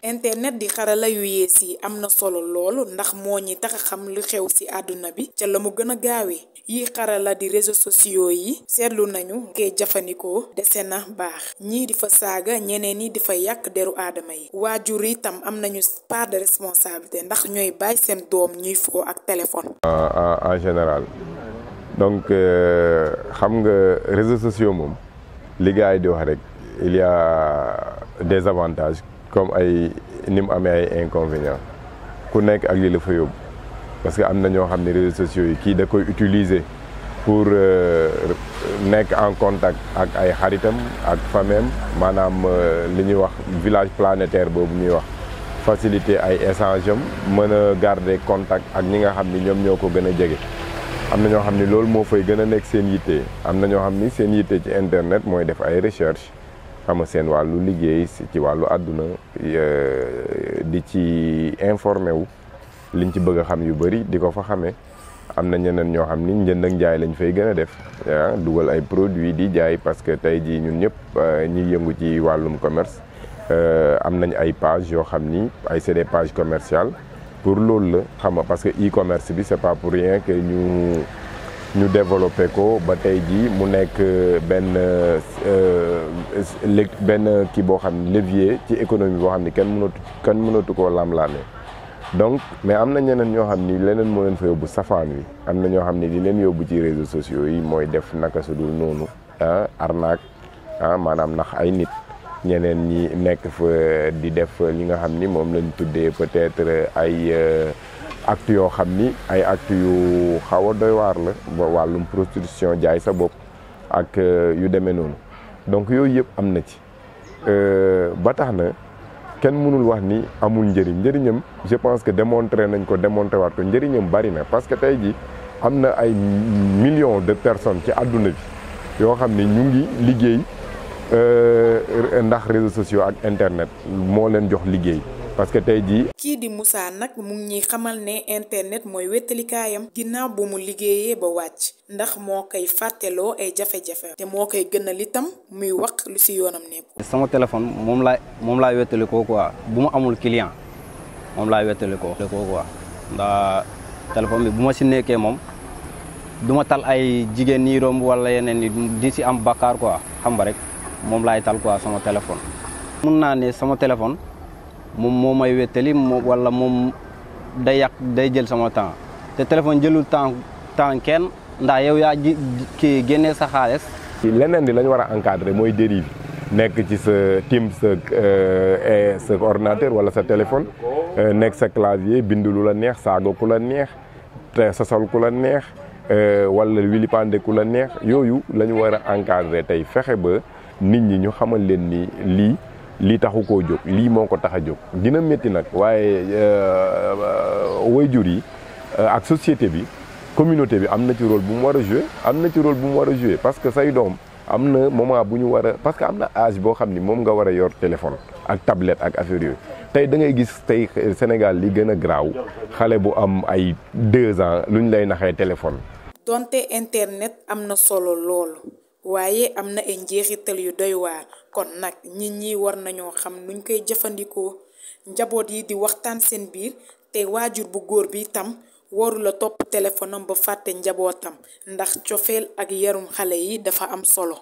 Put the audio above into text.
internet di xarala yu yees yi am na solo loolu ndax moo ñi tax a xam lu xew ci àdduna bi ca la mu gën a gaawee yi xarala di réseaux sociaux yi seetlu nañu koy jëfandikoo dese na baax ñii di fa saaga ñeneen ñi di fa yàq deru aadama yi waajur yi tam am nañu part de responsabilité ndax ñooy bàyyi seen doom ñuy foo ak téléphone. En général donc xam nga réseaux sociaux moom li gars yi di wax rek il y a des avantages comme ay ni mu amee ay inconvénients ku nekk ak li la fa yóbbu parce que am na ñoo xam ne réseaux sociaux yi kii da koy utiliser pour nekk en contact ak ay xaritam ak famem maanaam li ñuy wax village planétaire boobu ñuy wax faciliter ay échange am mën a garder contact ak ñi nga xam ni ñoom ñoo ko gën a jege. am na ñoo xam ni loolu moo fay gën a nekk seen yitte am na ñoo xam ni seen yitte ci internet mooy def ay recherche xam nga seen wàllu liggéey ci wàllu àdduna di ci informé wu liñ ci bëgg a xam yu bëri di ko fa xamee. am na ñeneen ñoo xam ni njënd ak njaay lañ fay gën a def dugal ay produits di jaay parce que tey jii ñun ñëpp ñi yëngu ci wàllum commerce am nañ ay page yoo xam ni ay c'est des pages commerciales pour loolu la xam nga parce que e-commerce bi c'est pas pour rien que ñu développé ko ba tey jii mu nekk benn kii boo xam ne levier ci économie boo xam ni kenn mënatu koo lam-laamee donc mais am na ñeneen ñoo xam ni leneen moo leen fa yóbbu safaan wi am na ñoo xam ni li leen yóbbu ci réseaux sociaux yi mooy def naka su dul noonu arnaque maanaam nax ay nit ñeneen ñi nekk fa di def li nga xam ni moom lañ tuddee peut-être ay actes yoo xam ni ay actes yu xaw a doy waar la ba wàllum prostitution jaay sa bopp ak yu demee noonu donc yooyu yëpp am na ci ba tax na kenn mënul wax ni amul njëriñam je pense que démontré waat ko njëriñam bari na parce que tey ji am na ay millions de personnes ci àdduna bi yoo xam ni ñu ngi liggéey ndax réseaux sociaux ak internet moo leen jox liggéey parce que tey jii. kii di Moussa nag mu ngi ñuy xamal ne internet mooy wéttalikaayam ginnaaw bu mu liggéeyee ba wàcc ndax moo koy fàtteloo ay jafe-jafe te moo koy gënal itam muy wax lu ci yoonam nekk. sama téléphone moom laay wéttalikoo quoi bu ma amul client moom laay wéttalikoo quoi ndax téléphone bi bu ma ci nekkee moom du ma tal ay jigéen ñi romb wala yeneen ni di ci am bakkaar quoi xam nga rek moom laay tal quoi sama téléphone. mun naa ne sama téléphone. moom moo may wéttali wala moom day jël sama temps te téléphone jëlul temps kenn ndax yow yaa kii génnee sa xaalis. leneen di la ñu war a encadrer mooy dérive nekk ci sa sa ordinateur wala sa téléphone nekk sa clavier bind lu la neex saaga ku la neex te sosal ku la neex wala wilipande ku la neex yooyu la ñu war a encadrer tey fexe ba nit ñi ñu xamal leen ni lii taxu koo jóg lii moo ko tax a jóg dina métti nag waaye waajur yi ak société bi communauté bi am na ci rôle bu mu war a jouer parce que say doom am na moment bu ñu war a parce que am na âge boo xam ni moom nga war a yor téléphone ak tablette ak affaire yooyu tey da ngay gis tey Sénégal li gën a graaw xale bu am ay 2 ans lu ñu lay naxee téléphone. donte internet am na solo loolu. waaye am na ay njeexital yu doy waar kon nag nit ñi war nañoo xam nuñ koy jëfandikoo njaboot yi di waxtaan seen biir te waajur bu góor bi itam warula topp téléphone am ba fàtte njabootam ndax cofeel ak yarum xale yi dafa am solo